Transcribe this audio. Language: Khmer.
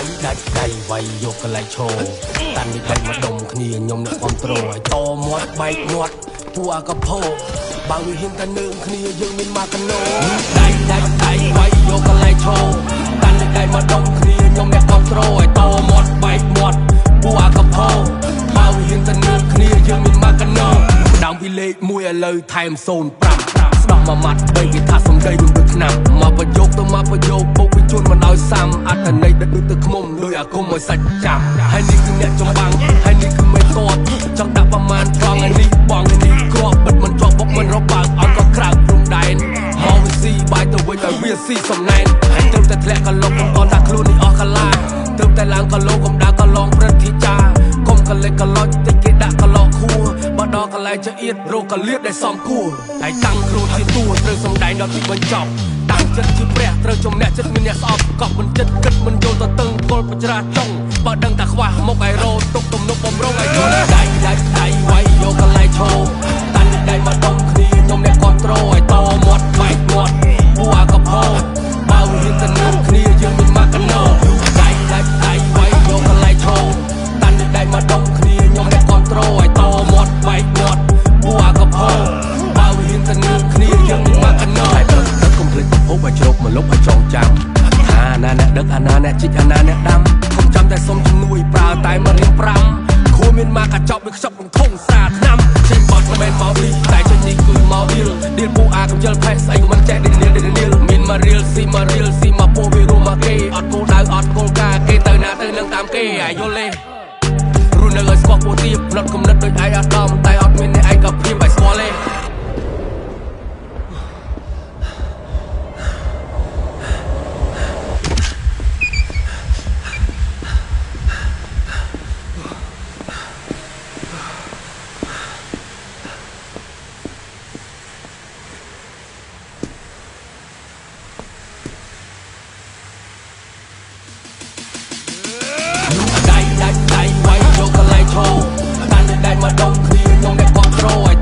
ដៃវាយយកកន្លែងឈរតាន់នេះដៃមកដុំគ្នាខ្ញុំអ្នកគ្រប់ត្រូលឲ្យតមាត់បែកមាត់ពួកអាកផោបើវាហ៊ានតែនឹងគ្នាយើងមានមកកណោដៃវាយយកកន្លែងឈរតាន់នេះដៃមកដុំគ្នាខ្ញុំអ្នកគ្រប់ត្រូលឲ្យតមាត់បែកមាត់ពួកអាកផោបើវាហ៊ានតែនឹងគ្នាយើងមានមកកណោដើមពីលេខ1ឥឡូវថែម05ស្ដោះមួយម៉ាត់បីគេថាសំដីមិនដូចឆ្នាំមកប្រយោគទៅមកប្រយោគពុកវាជួនមិនឲ្យសាំអត្តន័យដូចទៅខ្មុំដោយអាគមឲ្យសាច់ចាំហើយនេះគឺអ្នកចំបាំងហើយនេះគឺមេតបចង់ដាក់ប្រមាណត្រង់ហើយនេះបងនេះគ្រាប់បិទមិនជាប់បុកមិនរបើកឲ្យក៏ក្រៅព្រំដែនមកវាស៊ីបាយទៅវិញឲ្យវាស៊ីសំណែនហើយត្រូវតែធ្លាក់កឡុកកូនថាខ្លួននេះអស់កាឡាត្រូវតែឡើងកឡុកកុំដើរកឡងព្រឹកធីចាកុំកលិចកឡុចតិចគេដាក់កឡុកខួរបើដល់កន្លែងចៀតរកកលៀតដែលសំគួរហើយតាំងខ្លួនជាតួត្រូវសំដែងដល់ទីបញ្ចប់តាំងចិត្តជាព្រះត្រូវជំនះចិត្តមានអ្នកស្អប់កប់មិនចិត្តគិតមិនយល់ទៅតឹងគល់បច្រាចុងបើដឹងតែខ្វះមុខឯរោទុកទំនុកបំរុងឲ្យយល់ដៃវាយយកកន្លែងឈរតាន់នេះដៃមកដុំគ្នាខ្ញុំអ្នកគ្រប់ត្រូលឲ្យតមាត់បែកមាត់ពួកអាកផោបើហ៊ានតែនឹងគ្នាយើងមានមកកណោដៃវាយយកកន្លែងឈរតាន់នេះដៃមកដុំគ្នាខ្ញុំអ្នកគ្រប់ត្រូលឲ្យតមាត់បែកមាត់ពួកអាកផោបើហ៊ានតែនឹងគ្នាយើងមានមកកណោហើយកុំភ្លេចប្រភពឲ្យជ្រោកមកលុបឲ្យចងចាំអាណាអ្នកដឹកអាណាអ្នកជីកអាណាអ្នកដាំកុំចាំតែសុំជំនួយប្រើតែមករៀន5ខួរមានមកកាចប់ដូចខ្ចប់នឹងធុងសាឆ្នាំចេញបត់មិនមែនមកឌីតែចេញនេះគឺមកឌីលពូអាកំជិលផេះស្អីក៏មិនចេះឌីលមានមករៀលស៊ីមកពោវារួមមកគេអត់គោលដៅអត់គោលការណ៍គេទៅណាទៅនឹងតាមគេអាយយល់ទេរស់នៅឲ្យស្គាល់ពោទៀបផ្លត់គំនិតដូចឯអាដាមតែអត់មានអ្នកឯកភាពឲ្យស្គាល់ទេដៃវាយយកកន្លែងឈរតាន់នេះដៃមកដុំគ្នាខ្ញុំអ្នកគ្រប់ត្រូលឲ្យ